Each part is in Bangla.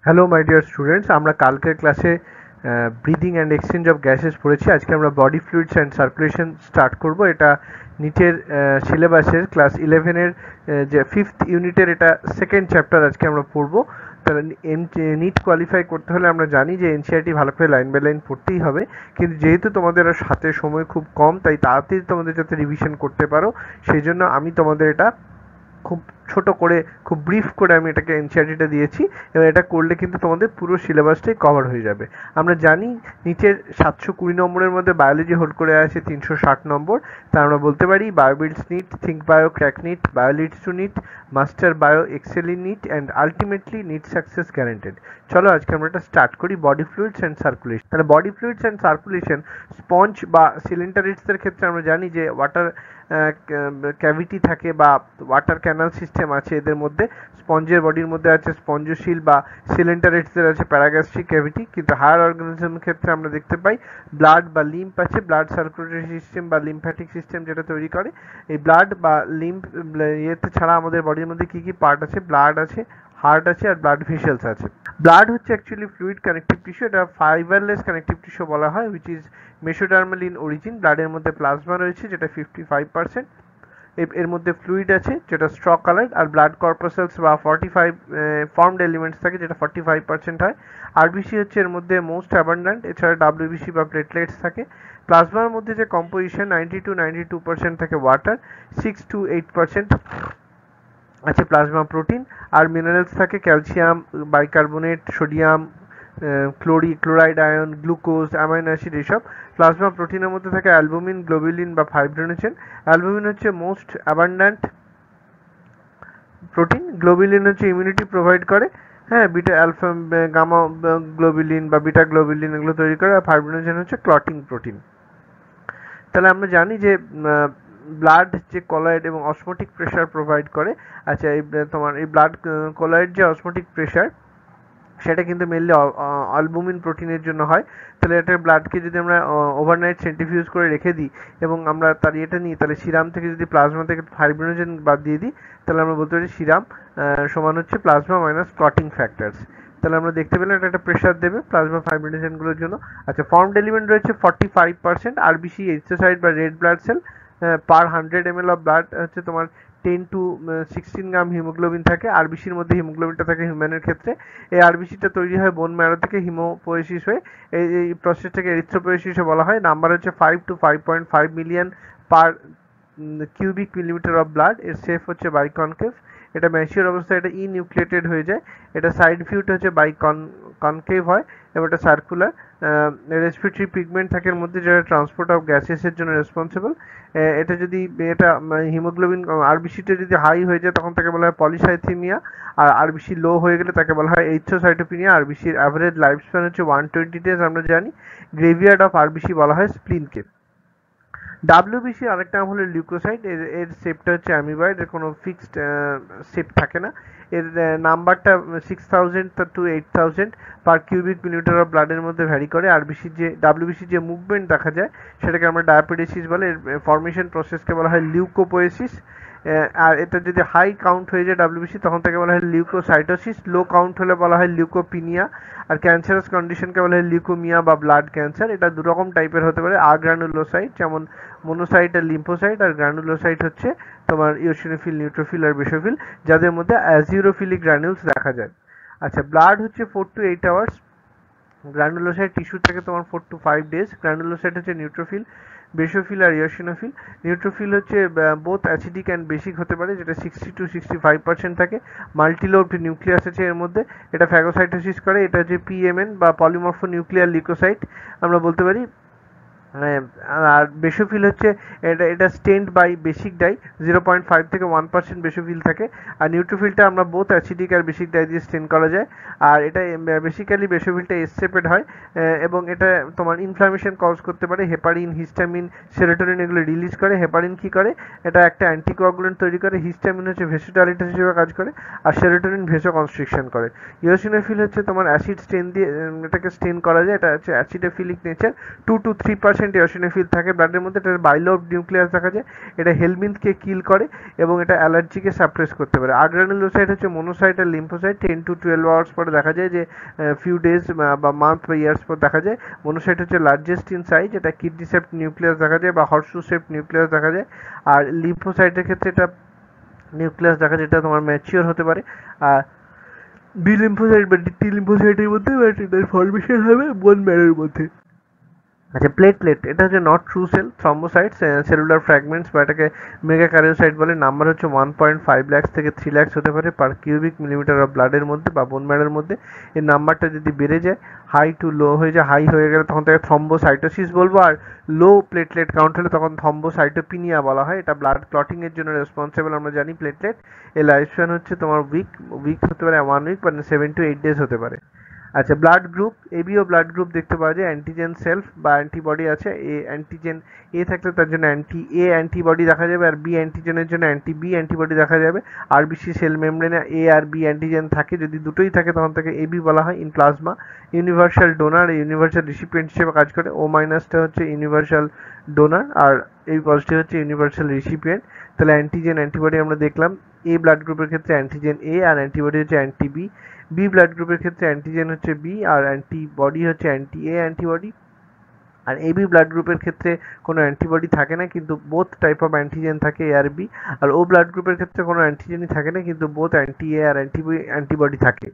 হ্যালো মাই ডিয়ার স্টুডেন্টস, আমরা কালকের ক্লাসে breathing and exchange of gases পড়েছি। আজকে আমরা body fluids and circulation start করব। এটা নিটের সিলেবাসের ক্লাস 11-এর যে 5th ইউনিটের এটা সেকেন্ড চ্যাপ্টার আজকে আমরা পড়বো। তাহলে নিট কোয়ালিফাই করতে হলে আমরা জানি যে এনসিআরটি ভালো করে লাইন বাই লাইন পড়তেই হবে, কিন্তু যেহেতু তোমাদের হাতে সময় খুব কম, তাই তাড়াতাড়ি তোমাদের যাতে রিভিশন করতে পারো সেই জন্য আমি তোমাদের এটা খুব ছোট করে, খুব ব্রিফ করে আমি এটাকে এনসিআরটিটা দিয়েছি, এবং এটা করলে কিন্তু তোমাদের পুরো সিলেবাসটাই কভার হয়ে যাবে। আমরা জানি নিচের 720 নম্বরের মধ্যে বায়োলজি হোল্ড করে আছে 360 নম্বর। তা আমরা বলতে পারি bio builds NEET, think bio, crack NEET, bio leads to NEET, master bio, excel in NEET and ultimately NEET success guaranteed. চলো আজকে আমরা এটা স্টার্ট করি, বডি ফ্লুইডস অ্যান্ড সার্কুলেশন। তাহলে body fluids and circulation, sponge বা সিলিন্ডারিডসের ক্ষেত্রে আমরা জানি যে ওয়াটার ক্যাভিটি থাকে বা ওয়াটার ক্যানাল সিস্টেম আছে এদের মধ্যে। স্পঞ্জের বডির মধ্যে আছে স্পঞ্জশীল বা সিলিন্ডারেটসের আছে প্যারাগ্যাস্ট্রিক ক্যাভিটি, কিন্তু হায়ার অর্গানিজমের ক্ষেত্রে আমরা দেখতে পাই ব্লাড বা লিম্ফ আছে, ব্লাড সার্কুলেটরি সিস্টেম বা লিম্ফ্যাটিক সিস্টেম যেটা তৈরি করে। এই ব্লাড বা লিম্ফ ইয়েতে ছাড়া আমাদের বডির মধ্যে কী কী পার্ট আছে? ব্লাড আছে, হার্ট আছে, আর ব্লাড ভেসেলস আছে। ব্লাড হচ্ছে অ্যাকচুয়ালি ফ্লুইড কানেকটিভ টিস্যু, এটা ফাইবারলেস কানেকটিভ টিস্যু বলা হয়, which is mesodermal in origin. ব্লাডের মধ্যে প্লাজমা রয়েছে যেটা 55%, এর মধ্যে ফ্লুইড আছে যেটা স্ট্র কালার, আর ব্লাড কর্পাসেলস বা 45 ফর্মড এলিমেন্টস থাকে যেটা 45% হয়। আরবিসি হচ্ছে এর মধ্যে মোস্ট অ্যাবান্ডেন্ট, এছাড়া ডাব্লিউবিসি বা প্লেটলেটস থাকে। প্লাজমার মধ্যে যে কম্পোজিশন 90 to 92% থাকে ওয়াটার, 6 to 8% আছে প্লাজমা প্রোটিন, আর মিনারেলস থাকে calcium, bicarbonate, sodium, chloride ion, glucose, amino acid, এইসব। প্লাজমা প্রোটিনের মধ্যে থাকে অ্যালবুমিন, গ্লোবুলিন বা ফাইব্রিনোজেন। অ্যালবুমিন হচ্ছে মোস্ট অ্যাবান্ডেন্ট প্রোটিন, গ্লোবুলিন হচ্ছে ইমিউনিটি প্রোভাইড করে, হ্যাঁ, বিটা অ্যালফা গামা গ্লোবুলিন বা বিটা গ্লোবুলিন এগুলো তৈরি করে, আর ফাইব্রিনোজেন হচ্ছে ক্লটিং প্রোটিন। তাহলে আমরা জানি যে ব্লাড যে কলয়েড এবং অসমোটিক প্রেশার প্রোভাইড করে। আচ্ছা, এই তোমার এই ব্লাড কলয়েড যে অসমোটিক প্রেশার, সেটা কিন্তু মেনলি অ্যালবুমিন প্রোটিনের জন্য হয়। তাহলে এটা ব্লাডকে যদি আমরা ওভারনাইট সেন্ট্রিফিউজ করে রেখে দিই এবং আমরা তার ইয়েটা নিই, তাহলে সিরাম থেকে যদি প্লাজমা থেকে ফাইব্রিনোজেন বাদ দিয়ে দিই, তাহলে আমরা বলতে পারি সিরাম সমান হচ্ছে প্লাজমা মাইনাস ক্লটিং ফ্যাক্টরস। তাহলে আমরা দেখতে পেলাম এটা একটা প্রেশার দেবে প্লাজমা ফাইব্রিনোজেনগুলোর জন্য। আচ্ছা, ফর্মড এলিমেন্ট রয়েছে 45%, আরবিসি, এইচোসাইট বা red blood cell. Per 100 ml of blood হচ্ছে তোমার 10 to 16 গ্রাম হিমোগ্লোবিন থাকে। আরবিসির মধ্যে হিমোগ্লোবিনটা থাকে হিউম্যানের ক্ষেত্রে। এই আরবিসিটা তৈরি হয় বোন ম্যারো থেকে হিমোপোয়েসিস হয়ে, এই প্রসেসটাকে এরিথ্রোপোয়েসিসও বলা হয়। নাম্বার হচ্ছে 5 to 5.5 million per cubic millimetre of blood. এর শেপ হচ্ছে বাইকনকেভ। এটা ম্যাচিওর অবস্থায় এটা ইনিউক্লিয়েটেড হয়ে যায়। এটা সাইড ভিউটা হচ্ছে কনকেভ হয়, এবং এটা সার্কুলার। রেসপিরেটরি পিগমেন্ট থাকে এর মধ্যে, যেটা ট্রান্সপোর্ট অফ গ্যাসেসের জন্য রেসপন্সিবল। এটা যদি এটা হিমোগ্লোবিন আরবিসিটা যদি হাই হয়ে যায় তখন তাকে বলা হয় পলিসাইথেমিয়া, আর আরবিসি লো হয়ে গেলে তাকে বলা হয় এইথ্রোসাইটোপিনিয়া। আরবিসির অ্যাভারেজ লাইফ স্প্যান হচ্ছে 120 ডেজ আমরা জানি। গ্রেভিয়ার্ড অফ আরবিসি বলা হয় স্প্লিনকে। ডাব্লিউবিসি আরেকটা নাম হলো লিউকোসাইট। এর শেপটা হচ্ছে অ্যামিবয়েড, এর কোনো ফিক্সড শেপ থাকে না। এর নাম্বারটা 6000 to 8000 per cubic millimetre of ব্লাডের মধ্যে ভ্যারি করে। আরবিসির যে ডাব্লিউবিসির যে মুভমেন্ট দেখা যায় সেটাকে আমরা ডায়াপেডিসিস বলে। এর ফর্মেশন প্রসেসকে বলা হয় লিউকোপোয়েসিস। আর এটা যদি হাই কাউন্ট হয়ে যায় ডাব্লিউবিসি তখন তাকে বলা হয় লিউকোসাইটোসিস, লো কাউন্ট হলে বলা হয় লিউকোপিনিয়া। আর ক্যান্সারাস কন্ডিশনকে বলা হয় লিউকোমিয়া বা ব্লাড ক্যান্সার। এটা দুরকম টাইপের হতে পারে, আগ্রানুলোসাইট যেমন মোনোসাইট আর লিম্ফোসাইট, আর গ্রানুলোসাইট হচ্ছে তোমার ইওসিনোফিল, নিউট্রোফিল আর বেসোফিল, যাদের মধ্যে অ্যাজিওরোফিলিক গ্র্যানুলস দেখা যায়। আচ্ছা, ব্লাড হচ্ছে 4 to 8 আওয়ার্স। গ্রানুলোসাইট টিস্যু থেকে তোমার 4 to 5 ডেজ। গ্রানুলোসাইট হচ্ছে নিউট্রোফিল, বেসোফিল আর ইওসিনোফিল। নিউট্রোফিল হচ্ছে বোথ অ্যাসিডিক অ্যান্ড বেসিক হতে পারে, যেটা 60 to 65% থাকে। মাল্টিলোবড নিউক্লিয়াস আছে এর মধ্যে, এটা ফ্যাগোসাইটোসিস করে। এটা হচ্ছে পিএমএন বা পলিমরফো নিউক্লিয়ার লিউকোসাইট আমরা বলতে পারি। আর বেসোফিল হচ্ছে এটা স্টেন্ড বাই বেসিক ডাই, 0.5 থেকে 1% বেসোফিল থাকে। আর নিউট্রোফিলটা আমরা বোথ অ্যাসিডিক আর বেসিক ডাই দিয়ে স্টেন করা যায়। আর এটা বেসিক্যালি বেসোফিলটা এসসেপেড হয়, এবং এটা তোমার ইনফ্লামেশন কজ করতে পারে। হেপারিন, হিস্টামিন, সেরোটোনিন এগুলো রিলিজ করে। হেপারিন কি করে? এটা একটা অ্যান্টিকোয়াগুলেন্ট তৈরি করে। হিস্টামিন হচ্ছে ভেসোডাইলেটর হিসেবে কাজ করে, আর সেরোটোনিন ভেসো কনস্ট্রিকশন করে। ইওসিনোফিল হচ্ছে তোমার অ্যাসিড স্টেন দিয়ে এটাকে স্টেন করা যায়, এটা হচ্ছে অ্যাসিডোফিলিক নেচার। 2 to 3% 10% ইওসিনোফিল থাকে ব্লাডের মধ্যে, এটা বাইলোব নিউক্লিয়াস দেখা যায়, এটা হেলমিন্থকে কিল করে এবং এটা অ্যালার্জিকে সাপ্রেস করতে পারে। আগ্রানুলোসাইট হচ্ছে মনোসাইট আর লিম্ফোসাইট, 10 to 12 আওয়ার্স পরে দেখা যায় যে ফিউ ডেজ বা মান্থ বা ইয়ার্স পর দেখা যায়। মনোসাইট হচ্ছে লার্জেস্ট ইন সাইজ, এটা কিডনি শেপ নিউক্লিয়াস দেখা যায় বা হর্সু শেপ নিউক্লিয়াস দেখা যায়। আর লিম্ফোসাইটের ক্ষেত্রে এটা নিউক্লিয়াস দেখা যায়, এটা তোমার ম্যাচিওর হতে পারে। আর বি লিম্ফোসাইট বা টি লিম্ফোসাইটের মধ্যে এটার ফর্মেশন হবে বোন ম্যারোর মধ্যে। আচ্ছা, প্লেটলেট এটা হচ্ছে not true cell thrombocytes, cellular fragments বা এটাকে মেগাক্যারিওসাইট বলে। নাম্বার হচ্ছে 1.5 লাখ থেকে 3 লাখ হতে পারে পার কিউবিক মিলিমিটার অফ ব্লাডের মধ্যে বা বোন ম্যারোর মধ্যে। এই নাম্বারটা যদি বেড়ে যায়, হাই টু লো হয়ে যায়, হাই হয়ে গেলে তখন তাকে থ্রম্বোসাইটোসিস বলবো, আর লো প্লেটলেট কাউন্ট হলে তখন থ্রম্বোসাইটোপিনিয়া বলা হয়। এটা ব্লাড ক্লটিং এর জন্য রেসপন্সিবল, আমরা জানি প্লেটলেট। এর লাইফ স্প্যান হচ্ছে তোমার উইক হতে পারে, 1 উইক মানে 7 to 8 ডেজ হতে পারে। আচ্ছা, blood group, ABO blood group দেখতে পাওয়া যায়। অ্যান্টিজেন সেলফ বা অ্যান্টিবডি আছে, এ অ্যান্টিজেন এ থাকলে তার জন্য অ্যান্টিবডি দেখা যাবে, আর বি অ্যান্টিজেনের জন্য বি অ্যান্টিবডি দেখা যাবে। আরবিসি সেল মেমব্রেনে এ আর বি অ্যান্টিজেন থাকে, যদি দুটোই থাকে তখন তাকে এবি বলা হয়। In plasma universal donor, universal recipient হিসেবে কাজ করে। ও মাইনাসটা হচ্ছে ইউনিভার্সাল ডোনার আর এই পজিটিভ হচ্ছে ইউনিভার্সাল রিসিপিয়েন্ট। তাহলে অ্যান্টিজেন অ্যান্টিবডি আমরা দেখলাম। এ ব্লাড গ্রুপের ক্ষেত্রে অ্যান্টিজেন এ আর অ্যান্টিবডি হচ্ছে বি। বি ব্লাড গ্রুপের ক্ষেত্রে অ্যান্টিজেন হচ্ছে বি আর অ্যান্টিবডি হচ্ছে এ অ্যান্টিবডি। আর এবি ব্লাড গ্রুপের ক্ষেত্রে কোনো অ্যান্টিবডি থাকে না, কিন্তু বোথ টাইপ অফ অ্যান্টিজেন থাকে, এ আর বি। আর ও ব্লাড গ্রুপের ক্ষেত্রে কোনো অ্যান্টিজেনই থাকে না, কিন্তু বোথ এ আর অ্যান্টিবডি থাকে।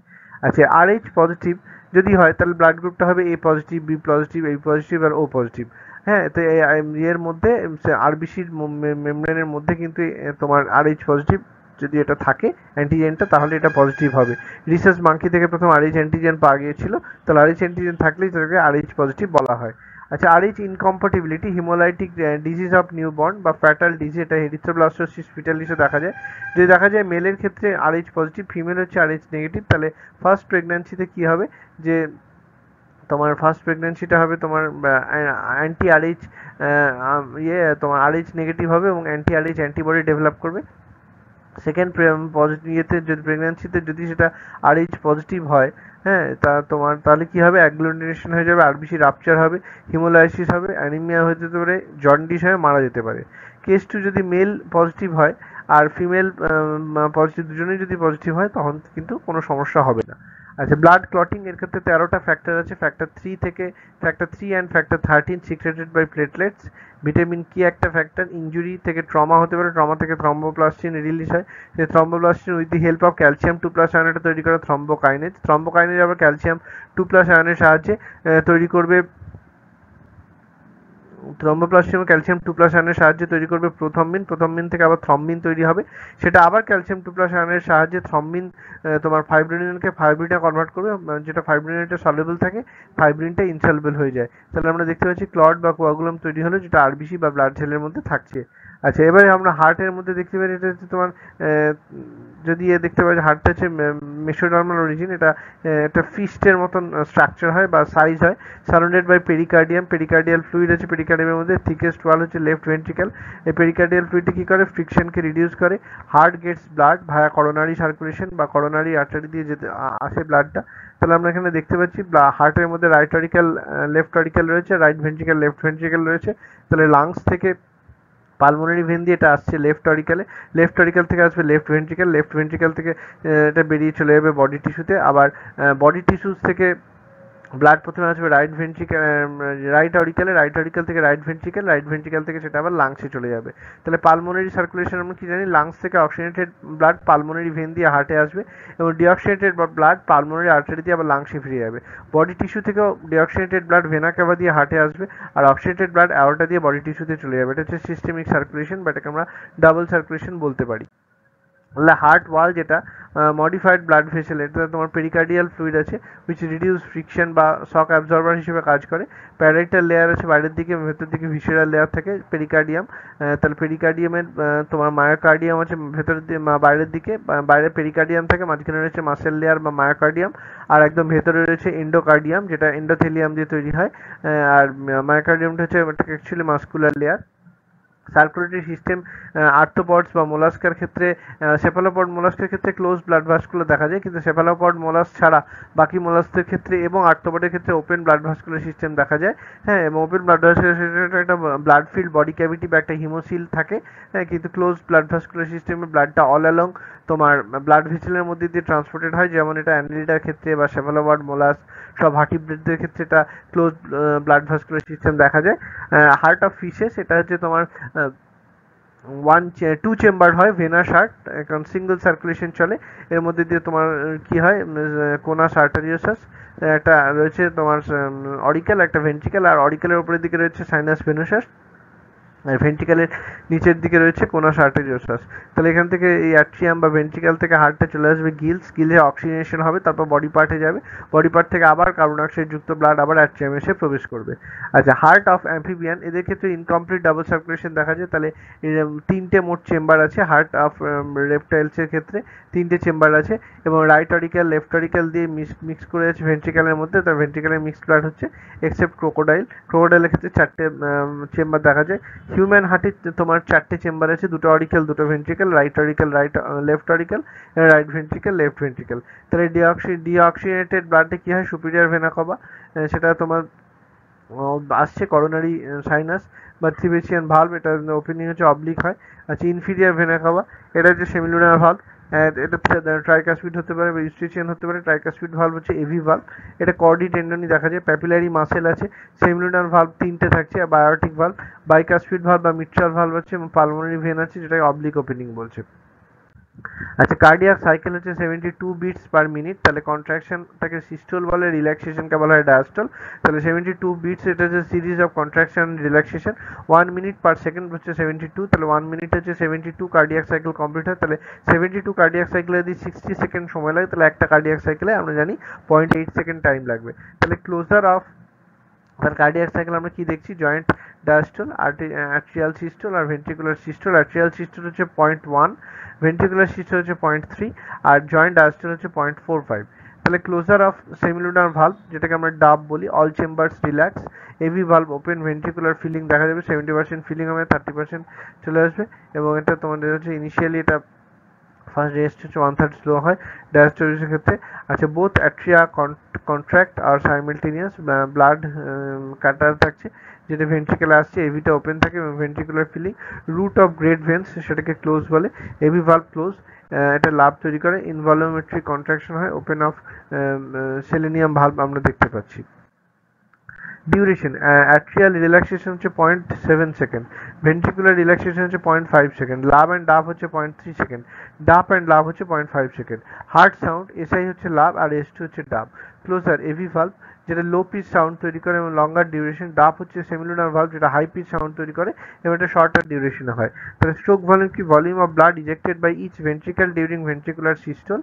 আচ্ছা, RH পজিটিভ যদি হয় তাহলে ব্লাড গ্রুপটা হবে এ পজিটিভ, বি পজিটিভ, এই পজিটিভ আর ও পজিটিভ। হ্যাঁ, তো এর মধ্যে আরবিসির মেমব্রেনের মধ্যে কিন্তু তোমার RH পজিটিভ যদি এটা থাকে অ্যান্টিজেনটা, তাহলে এটা পজিটিভ হবে। রিসার্চ মাঙ্কি থেকে প্রথম RH অ্যান্টিজেন পাওয়া গিয়েছিল, তাহলে RH অ্যান্টিজেন থাকলেই তাদেরকে RH পজিটিভ বলা হয়। আচ্ছা, RH incompatibility, haemolytic disease of newborn বা ফ্যাটাল ডিজিজ, এটা এরিথ্রোব্লাস্টোসিস ফিটালিসে দেখা যায়। যদি দেখা যায় মেলের ক্ষেত্রে RH পজিটিভ, ফিমেল হচ্ছে RH নেগেটিভ, তাহলে ফার্স্ট প্রেগন্যান্সিতে কি হবে যে তোমার ফার্স্ট প্রেগন্যান্সিটা হবে তোমার অ্যান্টি RH তোমার RH নেগেটিভ হবে এবং অ্যান্টি RH অ্যান্টিবডি ডেভেলপ করবে। সেকেন্ড পজিটিভ যদি প্রেগন্যান্সিতে যদি সেটা RH পজিটিভ হয়, হ্যাঁ, তা তোমার তাহলে কি হবে, অ্যাগ্লুটিনেশন হয়ে যাবে, আরবিসি রাপচার হবে, হিমোলাইসিস হবে, অ্যানিমিয়া হয়ে যেতে পারে, জন্ডিস হয়ে মারা যেতে পারে। কেস 2 যদি মেল পজিটিভ হয় আর ফিমেল পজিটিভ, দুজনেই যদি পজিটিভ হয় তখন কিন্তু কোনো সমস্যা হবে না। আচ্ছা, ব্লাড ক্লটিং এর ক্ষেত্রে 13টা ফ্যাক্টর আছে। Factor 3 and factor 13 secreted by platelets. Vitamin K একটা ফ্যাক্টর, ইনজুরি থেকে ট্রমা হতে পারে, ট্রমা থেকে থ্রম্বোপ্লাস্টিন রিলিজ হয়, সেই thromboplastin with the help of calcium 2+ আয়নটা তৈরি করে থ্রম্বোকাইনেজ। থ্রম্বোকাইনেজ আবার ক্যালসিয়াম 2+ আয়নের সাহায্যে তৈরি করবে, থ্রম্বোপ্লাস্টিন ক্যালসিয়াম 2+ আয়নের সাহায্যে তৈরি করবে প্রথম্বিন থেকে আবার থ্রম্বিন তৈরি হবে, সেটা আবার ক্যালসিয়াম 2+ আয়নের সাহায্যে থ্রম্বিন তোমার ফাইব্রিনকে ফাইব্রিনে কনভার্ট করবে, যেটা ফাইব্রিনেটা সলিউবল থাকে, ফাইব্রিনটা ইনসলুবল হয়ে যায়। তাহলে আমরা দেখতে পাচ্ছি ক্লট বা কোয়াগুলাম তৈরি হলো, যেটা আরবিসি বা ব্লাড সেলের মধ্যে থাকছে। আচ্ছা, এবারে আমরা হার্টের মধ্যে দেখতে পাই, এটা হচ্ছে তোমার যদি দেখতে পাই হার্টটা হচ্ছে মেসোডার্মাল অরিজিন, এটা একটা ফিস্টের মতন স্ট্রাকচার হয় বা সাইজ হয়, surrounded by pericardium. Pericardial fluid আছে পেরিকার্ডিয়ামের মধ্যে, থিকেস্ট ওয়াল হচ্ছে লেফট ভেন্ট্রিকল। এই পেরিকার্ডিয়াল ফ্লুইডটি কী করে, ফ্রিকশনকে রিডিউস করে। Heart gets blood via coronary circulation বা করোনারি আর্টারি দিয়ে যেতে আসে ব্লাডটা। তাহলে আমরা এখানে দেখতে পাচ্ছি হার্টের মধ্যে রাইট অরিক্যাল লেফট অরিক্যাল রয়েছে, রাইট ভেন্ট্রিকল লেফট ভেন্ট্রিকল রয়েছে। তাহলে লাংস থেকে পালমোনারি ভেন দিয়ে এটা আসছে লেফট অরিক্যাল থেকে আসবে লেফট ভেন্ট্রিকল থেকে এটা বেরিয়ে চলে যাবে বডি টিস্যুতে। আবার বডি টিস্যুস থেকে ব্লাড প্রথমে আসবে রাইট অরিক্যাল থেকে রাইট ভেন্ট্রিকল থেকে সেটা আবার লাংসে চলে যাবে। তাহলে পালমোনারি সার্কুলেশন আমরা কি জানি, লাংস থেকে অক্সিজেনেটেড ব্লাড পালমোনারি ভেন দিয়ে হার্টে আসবে এবং ডিঅক্সিজেনেটেড ব্লাড পালমোনারি আর্টারি দিয়ে আবার লাংসে ফিরে যাবে। বডি টিস্যু থেকেও ডিঅক্সিজেনেটেড ব্লাড ভেনা ক্যাভা দিয়ে হার্টে আসবে আর অক্সিজেনেটেড ব্লাড অ্যাওর্টা দিয়ে বডি টিস্যুতে চলে যাবে। এটা হচ্ছে সিস্টেমিক সার্কুলেশন বা এটাকে আমরা ডাবল সার্কুলেশন বলতে পারি। হার্ট ওয়াল যেটা মডিফাইড ব্লাড ভেসেল, এটা তোমার পেরিকার্ডিয়াল ফ্লুইড আছে উইচ রিডিউস ফ্রিকশন বা শক অ্যাবজর্বার হিসেবে কাজ করে। প্যারাইটাল লেয়ার আছে বাইরের দিকে, ভেতর দিকে ভিসেরাল লেয়ার থাকে পেরিকার্ডিয়াম। তাহলে পেরিকার্ডিয়ামের তোমার মায়োকার্ডিয়াম আছে ভেতর দিয়ে বাইরের দিকে, বাইরে পেরিকার্ডিয়াম থাকে, মাঝখানে রয়েছে মাসেল লেয়ার বা মায়োকার্ডিয়াম, আর একদম ভেতরে রয়েছে এন্ডোকার্ডিয়াম যেটা এন্ডোথেলিয়াম দিয়ে তৈরি হয়। আর মায়োকার্ডিয়ামটা হচ্ছে actually muscular layer. Circulatory system arthropods বা মোলাস্কার ক্ষেত্রে, সেফালোপড মোলাস্কের ক্ষেত্রে ক্লোজ ব্লাড ভাস্কুলার দেখা যায়, কিন্তু সেফালোপড মোলাস ছাড়া বাকি মোলাস্কের ক্ষেত্রে এবং আর্থ্রোপডের ক্ষেত্রে ওপেন ব্লাড ভাস্কুলার সিস্টেম দেখা যায়। হ্যাঁ, এবং ওপেন ব্লাড ভাস্কুলার সিস্টেমে একটা ব্লাড ফিল্ড বডি ক্যাভিটি বা একটা হিমোসিল থাকে। হ্যাঁ, কিন্তু ক্লোজ ব্লাড ভাস্কুলার সিস্টেমে ব্লাডটা অল অ্যালং তোমার ব্লাড ভেসেলের মধ্যে দিয়ে ট্রান্সপোর্টেড হয়, যেমন এটা অ্যানিলিডার ক্ষেত্রে বা সেফালোপড মোলাস সব ভার্টিব্রেটদের ক্ষেত্রে এটা ক্লোজ ব্লাড ভাস্কুলার সিস্টেম দেখা যায়। হার্ট অফ ফিশেস, এটা হচ্ছে তোমার টু চেম্বার হয়, ভেনাস হার্ট, কারণ সিঙ্গেল সার্কুলেশন চলে। এর মধ্যে দিয়ে তোমার কি হয়, কোনাস আর্টারিওসাস একটা রয়েছে তোমার অরিকেল, একটা ভেন্ট্রিকেল, আর অরিকেলের উপরের দিকে রয়েছে সাইনাস ভেনোসাস, আর ভেন্ট্রিকেলের নিচের দিকে রয়েছে কোনাস আর্টেরিওসাস। তাহলে এখান থেকে এই অ্যাট্রিয়াম বা ভেন্ট্রিকেল থেকে হার্টটা চলে আসবে গিলসে অক্সিজেনেশন হবে, তারপর বডি পার্টে যাবে, বডি পার্ট থেকে আবার কার্বন ডাইঅক্সাইড যুক্ত ব্লাড আবার অ্যাট্রিয়ামে এসে প্রবেশ করবে। আচ্ছা, হার্ট অফ অ্যাম্ফিবিয়ান, এদের ক্ষেত্রে ইনকমপ্লিট ডাবল সার্কুলেশন দেখা যায়। তাহলে তিনটে মোট চেম্বার আছে হার্ট অফ রেপটাইলসের ক্ষেত্রে, তিনটে চেম্বার আছে, এবং রাইট অরিক্যাল লেফট অরিক্যাল দিয়ে মিক্স করে আছে ভেন্ট্রিকেলের মধ্যে। তার ভেন্ট্রিকেলের মিক্সড ব্লাড হচ্ছে, এক্সেপ্ট ক্রোকোডাইলের ক্ষেত্রে চারটে চেম্বার দেখা যায়। হিউম্যান হার্টে তোমার চারটে চেম্বার আছে, দুটো অরিকেল দুটো ventricle, right auricle left auricle, right ventricle left ventricle. তাহলে ডিঅক্সিজেনেটেড ব্লাডে কি হয়, সুপিরিয়র ভেনা কবা, সেটা তোমার আসছে করোনারি সাইনাস বা থ্রিবেসিয়ান ভালভ, এটা ওপেনিং হচ্ছে অবলিক হয়। আচ্ছা, ইনফিরিয়ার ভেনা কবা, এটা হচ্ছে সেমিলুনার ভালভ, এটা ট্রাইকাসপিড হতে পারে বা ইউস্ট্রিচিয়ান হতে পারে। ট্রাইকাসপিড ভালভ হচ্ছে এভি ভালভ, এটা কর্ডি টেন্ডনি দেখা যায়। প্যাপিলারি মাসেল আছে। সেমিলুনার ভালভ তিনটে থাকছে, আর বায়োটিক ভালভ, বাইকাসপিড ভালভ বা মিট্রাল ভালভ আছে, এবং পালমোনারি ভেন আছে, যেটাকে অবলিক ওপেনিং বলছে। আচ্ছা, কার্ডিয়াক সাইকেল হচ্ছে 72 বিটস পার মিনিট। তাহলে কন্ট্রাকশনটাকে সিস্টোল বলে, রিল্যাক্সেশনকে বলা হয় ডায়াস্টল। তাহলে 72 বিটস, এটা হচ্ছে series of contraction relaxation. 1 minute per second হচ্ছে 72, তাহলে 1 মিনিট হচ্ছে 72 কার্ডিয়াক সাইকেল কমপ্লিট হয়। তাহলে 72 কার্ডিয়াক সাইকেলে যদি 60 সেকেন্ড সময় লাগে, তাহলে একটা কার্ডিয়াক সাইকেলে আমরা জানি 0.8 সেকেন্ড টাইম লাগবে। তাহলে ক্লোজার অফ তার কার্ডিয়াক সাইকেল আমরা কি দেখছি, জয়েন্ট ডায়াস্টল, আর্ট্রিয়াল সিস্টল আর ভেন্ট্রিকুলার সিস্টল। আর্ট্রিয়াল সিস্টল হচ্ছে 0.1, ভেন্ট্রিকুলার সিস্টল হচ্ছে 0.3, আর জয়েন্ট ডায়াস্টল হচ্ছে 0.45। তাহলে ক্লোজার অফ সেমিলুনার ভালভ, যেটাকে আমরা ডাব বলি, all chambers relax, AV valve open, ventricular filling দেখা যাবে, 70% ফিলিং হবে, 30% চলে আসবে। এবং এটা তোমাদের হচ্ছে ইনিশিয়ালি এটা ফার্স্ট রেস্ট হচ্ছে 1/3 স্লো হয় ডায়াস্টোলিসের ক্ষেত্রে। আচ্ছা, বোথ অ্যাট্রিয়া কন্ট্রাক্ট আর সাইমালটেনিয়াস, ব্লাড কাটার থাকছে, যেটা ভেন্ট্রিকেলে আসছে, এভিটা ওপেন থাকে এবং ventricular filling. Root of great veins, সেটাকে ক্লোজ বলে, এভি ভালভ ক্লোজ, এটা লাভ তৈরি করে, ইনভলিউমেট্রিক কন্ট্রাকশন হয়, ওপেন অফ সেলেনিয়াম ভালভ আমরা দেখতে পাচ্ছি। ডিউরেশন, অ্যাট্রিয়াল রিল্যাক্সেশন হচ্ছে 0.7 সেকেন্ড, ভেন্ট্রিকুলার রিল্যাক্সেশন হচ্ছে 0.5 সেকেন্ড, লাভ অ্যান্ড ডাব হচ্ছে 0.3 সেকেন্ড, ডাব অ্যান্ড লাভ হচ্ছে 0.5 সেকেন্ড। হার্ট সাউন্ড, এসআই হচ্ছে লাভ আর এস2 হচ্ছে ডাব। ক্লোজার, এভি ভালভ, যেটা লো পিচ সাউন্ড তৈরি করে এবং লঙ্গার ডিউরেশন। ডাব হচ্ছে সেমিলুনার ভালভ, যেটা হাই পিচ সাউন্ড তৈরি করে এবং এটা শর্টার ডিউরেশনে হয়। তাহলে স্ট্রোক ভলিউম কি, volume of blood ejected by each ventricle during ventricular systole.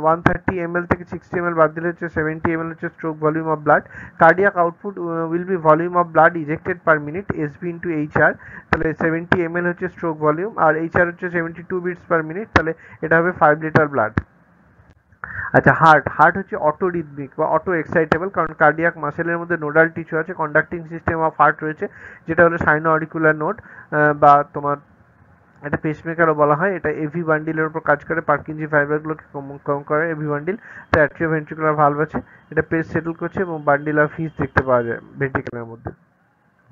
130 ml থেকে 60 ml বাদ দিলে হচ্ছে 70 ml হচ্ছে stroke volume of blood. Cardiac output will be volume of blood ejected per minute, SB into HR. তাহলে 70 ml হচ্ছে স্ট্রোক ভলিউম, আর এইচআর হচ্ছে 72 বিটস পার মিনিট, তাহলে এটা হবে 5 লিটার ব্লাড। আচ্ছা, হার্ট হচ্ছে অটো রিদমিক বা অটো এক্সাইটেবল, কারণ কার্ডিয়াক মাসেলের মধ্যে নোডাল টিস্যু আছে, কন্ডাক্টিং সিস্টেম অফ হার্ট রয়েছে, যেটা হলো সাইনো অরিকুলার নোড, বা তোমার এটা পেসমেকারও বলা হয়। এটা এভি বান্ডিলের উপর কাজ করে, পার্কিনজি ফাইবারগুলোকে কম করে এভি বান্ডিল। তো অ্যাট্রিওভেন্ট্রিকুলার ভালভ আছে, এটা পেস সেটেল করছে এবং বান্ডিল অফ হিস দেখতে পাওয়া যায় ভেন্ট্রিকেলের মধ্যে।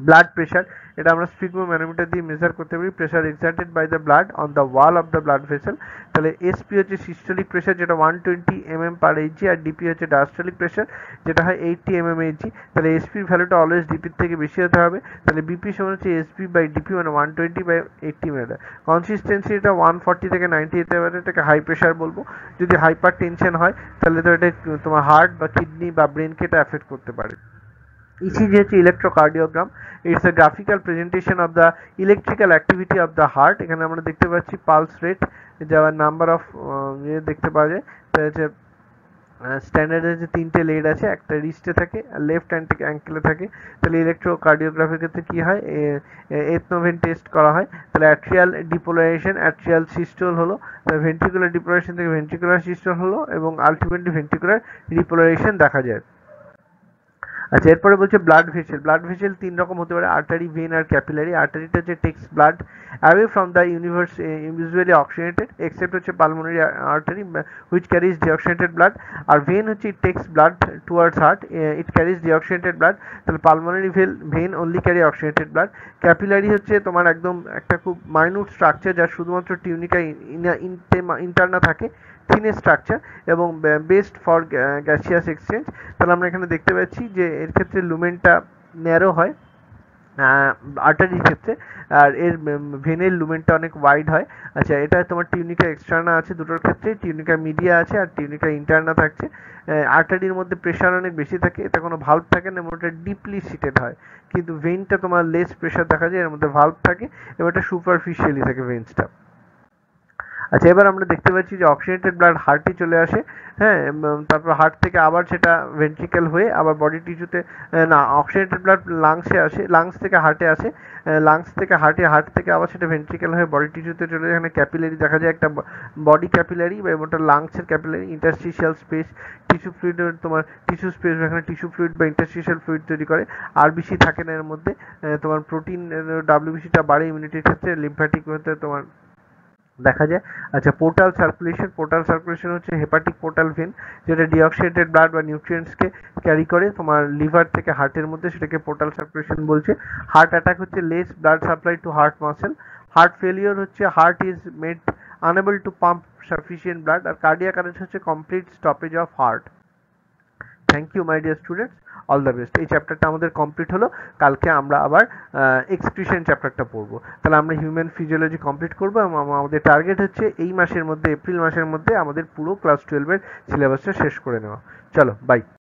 ব্লাড প্রেশার, এটা আমরা স্পিগমোম্যানোমিটার দিয়ে মেজার করতে পারি, pressure exerted by the blood on the wall of the blood vessel. তাহলে এসপি হচ্ছে সিস্টোলিক প্রেশার, যেটা 120 mm পার এইচজি, আর ডিপি হচ্ছে ডায়াস্টোলিক প্রেশার, যেটা হয় 80 mm এইচজি। তাহলে এসপির ভ্যালুটা অলওয়েজ ডিপির থেকে বেশি হতে হবে। তাহলে বিপি সমান হচ্ছে এসপি বাই ডিপি, মানে 120/80 মিটার। কনসিস্টেন্সি এটা 140 থেকে 90 হতে পারে, এটাকে হাই প্রেশার বলবো। যদি হাইপার টেনশন হয়, তাহলে তো এটা তোমার হার্ট বা কিডনি বা ব্রেনকে এটা অ্যাফেক্ট করতে পারে। ECG হচ্ছে electrocardiogram, it's a graphical presentation of the electrical activity of the heart. এখানে আমরা দেখতে পাচ্ছি পালস রেট, যাওয়ার নাম্বার অফ দেখতে পাওয়া যায়। তো হচ্ছে স্ট্যান্ডার্ডের যে তিনটে লেড আছে, একটা রিস্টে থাকে আর লেফট হ্যান্ড থেকে অ্যাঙ্কেলে থাকে। তাহলে ইলেকট্রোকার্ডিওগ্রাফির ক্ষেত্রে কী হয়, এথনোভেন টেস্ট করা হয়। তাহলে অ্যাট্রিয়াল ডিপোলারাইজেশন, অ্যাট্রিয়াল সিস্টোল হলো, ভেন্ট্রিকুলার ডিপোলারাইজেশন থেকে ভেন্ট্রিকুলার সিস্টোল হলো, এবং আলটিমেটলি ভেন্ট্রিকুলার ডিপোলারাইজেশন দেখা যায়। আচ্ছা, এরপরে বলছে ব্লাড ভেসেল। ব্লাড ভেসেল তিন রকম হতে পারে, আর্টারি, ভেন আর ক্যাপিলারি। আর্টারিটা হচ্ছে takes blood away from the universe usually oxygenated except হচ্ছে pulmonary artery which carries deoxygenated blood. আর ভেন হচ্ছে it takes blood towards heart, it carries deoxygenated blood. তাহলে pulmonary vein only carry oxygenated blood. Capillary হচ্ছে তোমার একদম একটা খুব মাইনিউট স্ট্রাকচার যার শুধুমাত্র টিউনিকা ইন্টারনা থাকে, থিনের স্ট্রাকচার এবং বেস্ট ফর গ্যাসিয়াস এক্সচেঞ্জ। তাহলে আমরা এখানে দেখতে পাচ্ছি যে এর ক্ষেত্রে লুমেনটা ন্যারো হয় আর্টারির ক্ষেত্রে, আর এর ভেনের লুমেনটা অনেক ওয়াইড হয়। আচ্ছা, এটা তোমার টিউনিকা এক্সটার্না আছে দুটোর ক্ষেত্রে, টিউনিকা মিডিয়া আছে আর টিউনিকা ইন্টারনা থাকছে। আর্টারির মধ্যে প্রেশার অনেক বেশি থাকে, এটা কোনো ভাল্ব থাকে না এবং এটা ডিপলি সিটেড হয়, কিন্তু ভেনটা তোমার লেস প্রেশার দেখা যায়, এর মধ্যে ভাল্ব থাকে এবং এটা সুপারফিশিয়ালি থাকে ভেন্সটা। আচ্ছা, এবার আমরা দেখতে পাচ্ছি যে অক্সিজেনেটেড ব্লাড হার্টে চলে আসে, হ্যাঁ, তারপর হার্ট থেকে আবার সেটা ভেন্ট্রিকেল হয়ে আবার বডি টিস্যুতে, না, অক্সিজেনেটেড ব্লাড লাংসে আসে, লাংস থেকে হার্টে আসে, লাংস থেকে হার্টে, হার্ট থেকে আবার সেটা ভেন্ট্রিকেল হয়ে বডি টিস্যুতে চলে যায়। এখানে ক্যাপিলারি দেখা যায়, একটা বডি ক্যাপিলারি বা ওটা লাংসের capillary. Interstitial space, tissue fluid, তোমার টিস্যু স্পেস, এখানে টিস্যু ফ্লুইড বা ইন্টারস্টিশিয়াল ফ্লুইড তৈরি করে। আরবিসি থাকে না এর মধ্যে, তোমার প্রোটিন ডাব্লিউবিসিটা বাড়ে ইমিউনিটির ক্ষেত্রে, লিম্ফ্যাটিক হতে তোমার দেখা যায়। আচ্ছা, পোর্টাল সার্কুলেশন। পোর্টাল সার্কুলেশন হচ্ছে হেপাটিক পোর্টাল ভেন, যেটা ডিঅক্সিজেটেড ব্লাড বা নিউট্রিয়েন্টসকে ক্যারি করে তোমার লিভার থেকে হার্টের মধ্যে, সেটাকে পোর্টাল সার্কুলেশন বলছে। হার্ট অ্যাটাক হচ্ছে less blood supply to heart muscle. Heart failure হচ্ছে heart is made unable to pump sufficient blood. আর কার্ডিয়াক অ্যারেস্ট হচ্ছে complete stoppage of heart. Thank you my dear students, all the best. এই চ্যাপ্টারটা আমাদের কমপ্লিট হলো। কালকে আমরা আবার এক্সক্রিশন চ্যাপ্টারটা পড়বো। তাহলে আমরা হিউম্যান ফিজিওলজি কমপ্লিট করবো এবং আমাদের টার্গেট হচ্ছে এই মাসের মধ্যে, এপ্রিল মাসের মধ্যে আমাদের পুরো ক্লাস 12-এর সিলেবাসটা শেষ করে নেওয়া। চলো, বাই।